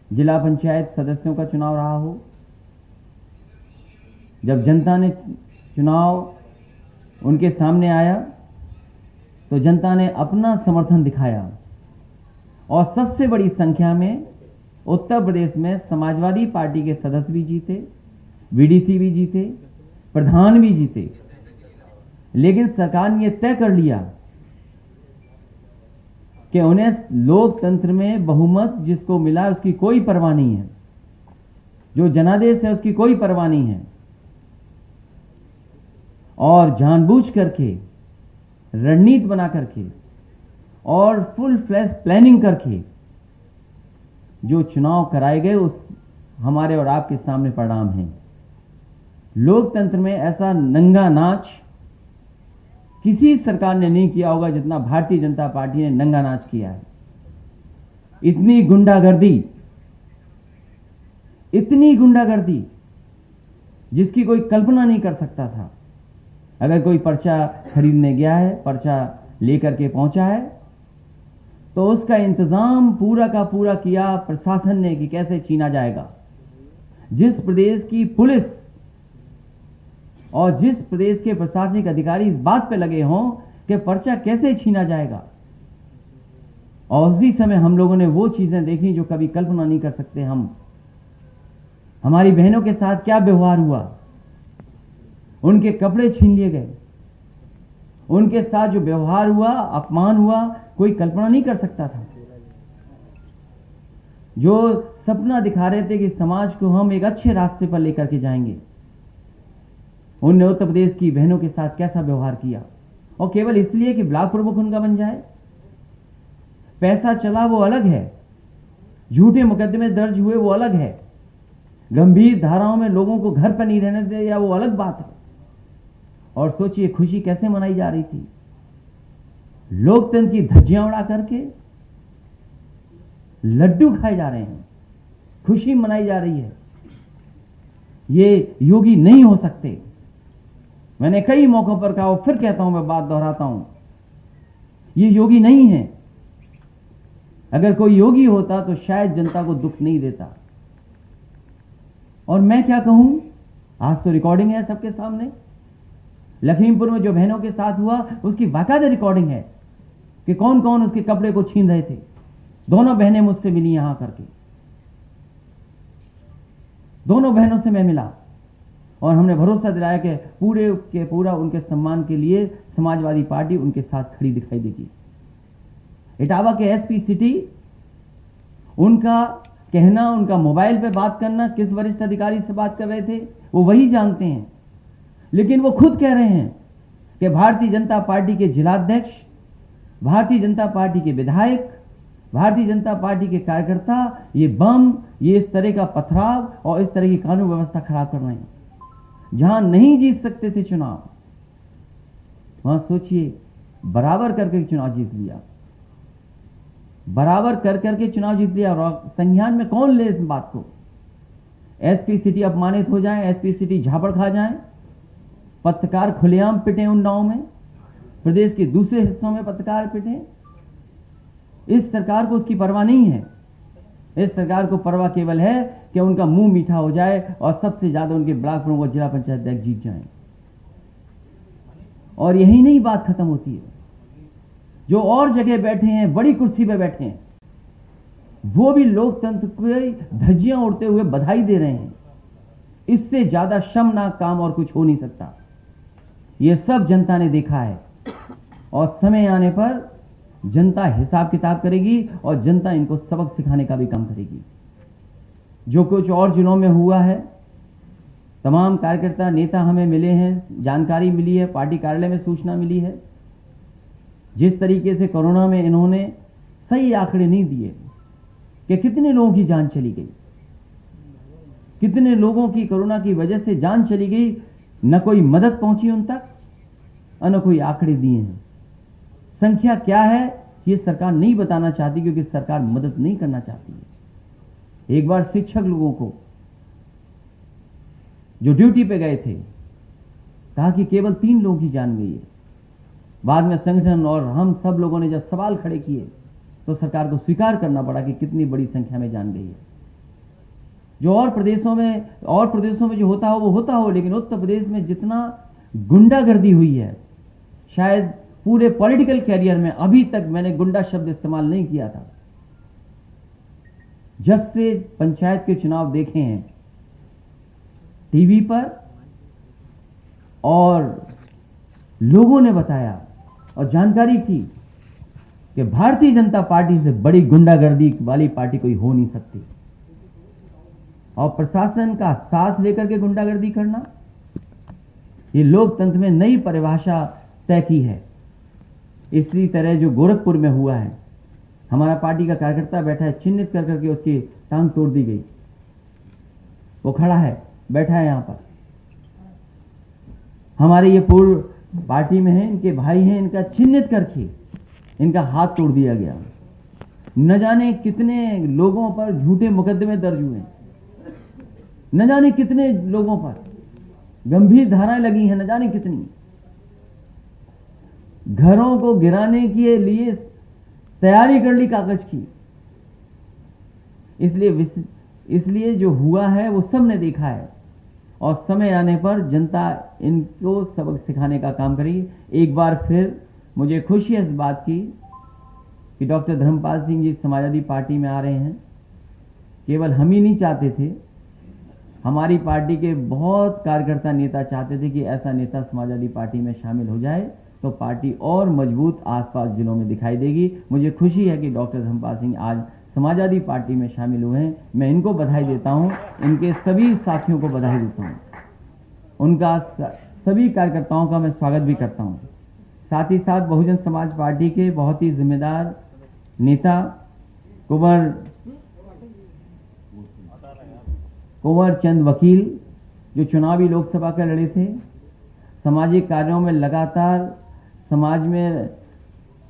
जिला पंचायत सदस्यों का चुनाव रहा हो, जब जनता ने चुनाव उनके सामने आया तो जनता ने अपना समर्थन दिखाया और सबसे बड़ी संख्या में उत्तर प्रदेश में समाजवादी पार्टी के सदस्य भी जीते, वीडीसी भी जीते, प्रधान भी जीते। लेकिन सरकार ने यह तय कर लिया कि उन्हें लोकतंत्र में बहुमत जिसको मिला उसकी कोई परवाह नहीं है, जो जनादेश है उसकी कोई परवाह नहीं है, और जानबूझ करके रणनीति बना करके और फुल फ्लैश प्लानिंग करके जो चुनाव कराए गए उस हमारे और आपके सामने परिणाम हैं। लोकतंत्र में ऐसा नंगा नाच किसी सरकार ने नहीं किया होगा जितना भारतीय जनता पार्टी ने नंगा नाच किया है। इतनी गुंडागर्दी जिसकी कोई कल्पना नहीं कर सकता था। अगर कोई पर्चा खरीदने गया है, पर्चा लेकर के पहुंचा है, तो उसका इंतजाम पूरा का पूरा किया प्रशासन ने कि कैसे छीना जाएगा। जिस प्रदेश की पुलिस और जिस प्रदेश के प्रशासनिक अधिकारी इस बात पे लगे हों कि पर्चा कैसे छीना जाएगा, और उसी समय हम लोगों ने वो चीजें देखी जो कभी कल्पना नहीं कर सकते हम। हमारी बहनों के साथ क्या व्यवहार हुआ, उनके कपड़े छीन लिए गए, उनके साथ जो व्यवहार हुआ, अपमान हुआ, कोई कल्पना नहीं कर सकता था। जो सपना दिखा रहे थे कि समाज को हम एक अच्छे रास्ते पर लेकर के जाएंगे, उनने उत्तर प्रदेश की बहनों के साथ कैसा व्यवहार किया, और केवल इसलिए कि ब्लॉक प्रमुख उनका बन जाए। पैसा चला वो अलग है, झूठे मुकदमे दर्ज हुए वो अलग है, गंभीर धाराओं में लोगों को घर पर नहीं रहने दे या वो अलग बात है। और सोचिए खुशी कैसे मनाई जा रही थी, लोकतंत्र की धज्जियां उड़ा करके लड्डू खाए जा रहे हैं, खुशी मनाई जा रही है। ये योगी नहीं हो सकते। मैंने कई मौकों पर कहा, फिर कहता हूं, मैं बात दोहराता हूं, ये योगी नहीं है। अगर कोई योगी होता तो शायद जनता को दुख नहीं देता। और मैं क्या कहूं, आज तो रिकॉर्डिंग है सबके सामने। लखीमपुर में जो बहनों के साथ हुआ उसकी बाकायदा रिकॉर्डिंग है कि कौन कौन उसके कपड़े को छीन रहे थे। दोनों बहनें मुझसे मिली यहां करके, दोनों बहनों से मैं मिला और हमने भरोसा दिलाया कि पूरे के पूरा उनके सम्मान के लिए समाजवादी पार्टी उनके साथ खड़ी दिखाई देगी। इटावा के एसपी सिटी, उनका कहना, उनका मोबाइल पे बात करना, किस वरिष्ठ अधिकारी से बात कर रहे थे वो वही जानते हैं। लेकिन वो खुद कह रहे हैं कि भारतीय जनता पार्टी के जिलाध्यक्ष, भारतीय जनता पार्टी के विधायक, भारतीय जनता पार्टी के कार्यकर्ता ये बम, ये इस तरह का पथराव और इस तरह की कानून व्यवस्था खराब कर रहे हैं। जहां नहीं जीत सकते थे चुनाव, वहां सोचिए बराबर करके चुनाव जीत लिया, बराबर कर करके चुनाव जीत लिया। और संज्ञान में कौन ले इस बात को? एसपी सिटी अपमानित हो जाए, एसपी सिटी झापड़ खा जाए, पत्रकार खुलेआम पिटे उन्नाव में, प्रदेश के दूसरे हिस्सों में पत्रकार पिटे। इस सरकार को उसकी परवाह नहीं है। इस सरकार को परवाह केवल है कि उनका मुंह मीठा हो जाए और सबसे ज्यादा उनके ब्लॉक प्रमुख और जिला पंचायत अध्यक्ष जीत जाएं। और यही नहीं बात खत्म होती है। जो और जगह बैठे हैं, बड़ी कुर्सी पे बैठे हैं, वो भी लोकतंत्र को धज्जियां उड़ते हुए बधाई दे रहे हैं। इससे ज्यादा शर्मनाक काम और कुछ हो नहीं सकता। ये सब जनता ने देखा है और समय आने पर जनता हिसाब किताब करेगी और जनता इनको सबक सिखाने का भी काम करेगी। जो कुछ और जिलों में हुआ है, तमाम कार्यकर्ता नेता हमें मिले हैं, जानकारी मिली है, पार्टी कार्यालय में सूचना मिली है। जिस तरीके से कोरोना में इन्होंने सही आंकड़े नहीं दिए कि कितने लोगों की जान चली गई, कितने लोगों की कोरोना की वजह से जान चली गई, न कोई मदद पहुंची उन तक और न कोई आंकड़े दिए हैं। संख्या क्या है ये सरकार नहीं बताना चाहती, क्योंकि सरकार मदद नहीं करना चाहती है। एक बार शिक्षक लोगों को जो ड्यूटी पे गए थे, कहा कि केवल 3 लोगों की जान गई है। बाद में संगठन और हम सब लोगों ने जब सवाल खड़े किए तो सरकार को स्वीकार करना पड़ा कि कितनी बड़ी संख्या में जान गई है। जो और प्रदेशों में जो होता हो, लेकिन उत्तर प्रदेश में जितना गुंडागर्दी हुई है, शायद पूरे पॉलिटिकल कैरियर में अभी तक मैंने गुंडा शब्द इस्तेमाल नहीं किया था। जब से पंचायत के चुनाव देखे हैं टीवी पर और लोगों ने बताया और जानकारी की कि भारतीय जनता पार्टी से बड़ी गुंडागर्दी वाली पार्टी कोई हो नहीं सकती, और प्रशासन का साथ लेकर के गुंडागर्दी करना, ये लोकतंत्र में नई परिभाषा तय की है। इसी तरह जो गोरखपुर में हुआ है, हमारा पार्टी का कार्यकर्ता बैठा है, चिन्हित कर करके उसकी टांग तोड़ दी गई, वो खड़ा है, बैठा है यहां पर। हमारे ये पूर्व पार्टी में है, इनके भाई हैं, इनका चिन्हित करके इनका हाथ तोड़ दिया गया। न जाने कितने लोगों पर झूठे मुकदमे दर्ज हुए, न जाने कितने लोगों पर गंभीर धाराएं लगी हैं, न जाने कितनी। घरों को गिराने के लिए तैयारी कर ली कागज की। इसलिए जो हुआ है वो सबने देखा है, और समय आने पर जनता इनको सबक सिखाने का काम करेगी। एक बार फिर मुझे खुशी है इस बात की कि डॉक्टर धर्मपाल सिंह जी समाजवादी पार्टी में आ रहे हैं। केवल हम ही नहीं चाहते थे, हमारी पार्टी के बहुत कार्यकर्ता नेता चाहते थे कि ऐसा नेता समाजवादी पार्टी में शामिल हो जाए तो पार्टी और मजबूत आसपास जिलों में दिखाई देगी। मुझे खुशी है कि डॉक्टर धर्मपाल सिंह आज समाजवादी पार्टी में शामिल हुए हैं। मैं इनको बधाई देता हूं, इनके सभी साथियों को बधाई देता हूं, उनका सभी कार्यकर्ताओं का मैं स्वागत भी करता हूं। साथ ही साथ बहुजन समाज पार्टी के बहुत ही जिम्मेदार नेता कुंवर चंद वकील, जो चुनावी लोकसभा का लड़े थे, सामाजिक कार्यों में लगातार समाज में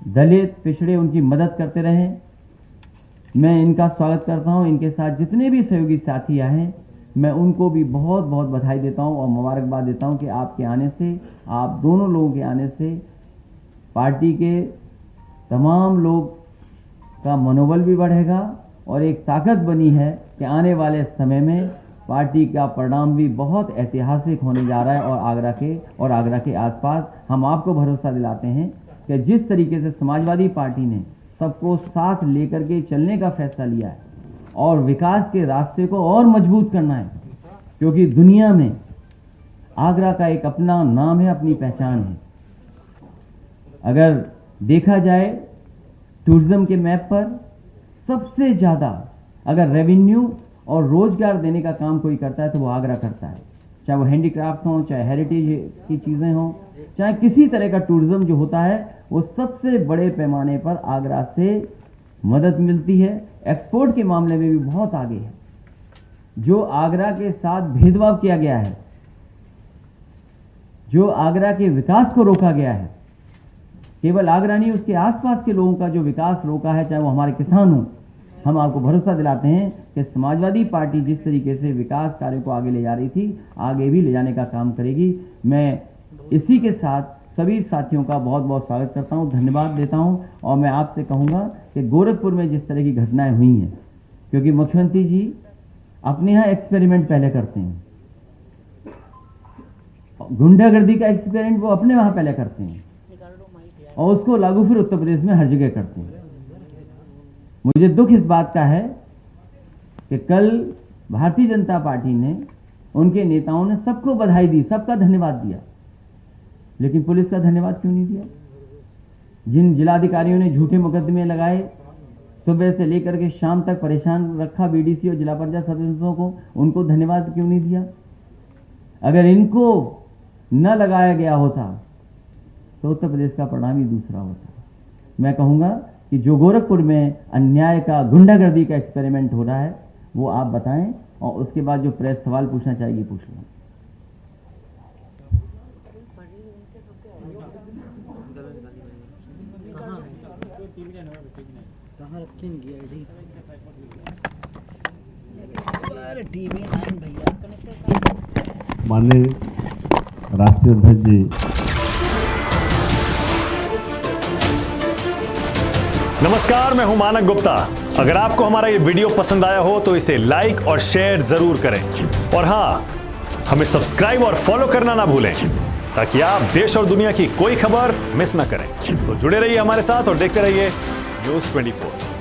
दलित पिछड़े उनकी मदद करते रहे, मैं इनका स्वागत करता हूं। इनके साथ जितने भी सहयोगी साथी आए हैं, मैं उनको भी बहुत बहुत बधाई देता हूं और मुबारकबाद देता हूं कि आपके आने से, आप दोनों लोगों के आने से पार्टी के तमाम लोग का मनोबल भी बढ़ेगा और एक ताकत बनी है कि आने वाले समय में पार्टी का परिणाम भी बहुत ऐतिहासिक होने जा रहा है। और आगरा के आसपास हम आपको भरोसा दिलाते हैं कि जिस तरीके से समाजवादी पार्टी ने सबको साथ लेकर के चलने का फैसला लिया है और विकास के रास्ते को और मजबूत करना है, क्योंकि दुनिया में आगरा का एक अपना नाम है, अपनी पहचान है। अगर देखा जाए टूरिज्म के मैप पर सबसे ज्यादा अगर रेवेन्यू और रोजगार देने का काम कोई करता है तो वो आगरा करता है, चाहे वो हैंडीक्राफ्ट हो, चाहे हेरिटेज की चीजें हो, चाहे किसी तरह का टूरिज्म जो होता है, वो सबसे बड़े पैमाने पर आगरा से मदद मिलती है। एक्सपोर्ट के मामले में भी बहुत आगे है। जो आगरा के साथ भेदभाव किया गया है, जो आगरा के विकास को रोका गया है, केवल आगरा नहीं उसके आसपास के लोगों का जो विकास रोका है, चाहे वो हमारे किसान हों, हम आपको भरोसा दिलाते हैं कि समाजवादी पार्टी जिस तरीके से विकास कार्यों को आगे ले जा रही थी, आगे भी ले जाने का काम करेगी। मैं इसी के साथ सभी साथियों का बहुत बहुत स्वागत करता हूं, धन्यवाद देता हूं, और मैं आपसे कहूंगा कि गोरखपुर में जिस तरह की घटनाएं हुई हैं, क्योंकि मुख्यमंत्री जी अपने यहां एक्सपेरिमेंट पहले करते हैं, गुंडागर्दी का एक्सपेरिमेंट वो अपने वहां पहले करते हैं और उसको लागू फिर उत्तर प्रदेश में हर जगह करते हैं। मुझे दुख इस बात का है कि कल भारतीय जनता पार्टी ने, उनके नेताओं ने सबको बधाई दी, सबका धन्यवाद दिया, लेकिन पुलिस का धन्यवाद क्यों नहीं दिया? जिन जिलाधिकारियों ने झूठे मुकदमे लगाए, सुबह से लेकर के शाम तक परेशान रखा बीडीसी और जिला पंचायत सदस्यों को, उनको धन्यवाद क्यों नहीं दिया? अगर इनको न लगाया गया होता तो उत्तर प्रदेश का परिणाम ही दूसरा होता। मैं कहूंगा कि जो गोरखपुर में अन्याय का, गुंडागर्दी का एक्सपेरिमेंट हो रहा है, वो आप बताएं, और उसके बाद जो प्रेस सवाल पूछना चाहेगी पूछ लें। माननीय राष्ट्रीय अध्यक्ष जी, नमस्कार, मैं हूं मानक गुप्ता। अगर आपको हमारा ये वीडियो पसंद आया हो तो इसे लाइक और शेयर जरूर करें और हाँ, हमें सब्सक्राइब और फॉलो करना ना भूलें ताकि आप देश और दुनिया की कोई खबर मिस ना करें। तो जुड़े रहिए हमारे साथ और देखते रहिए News 24।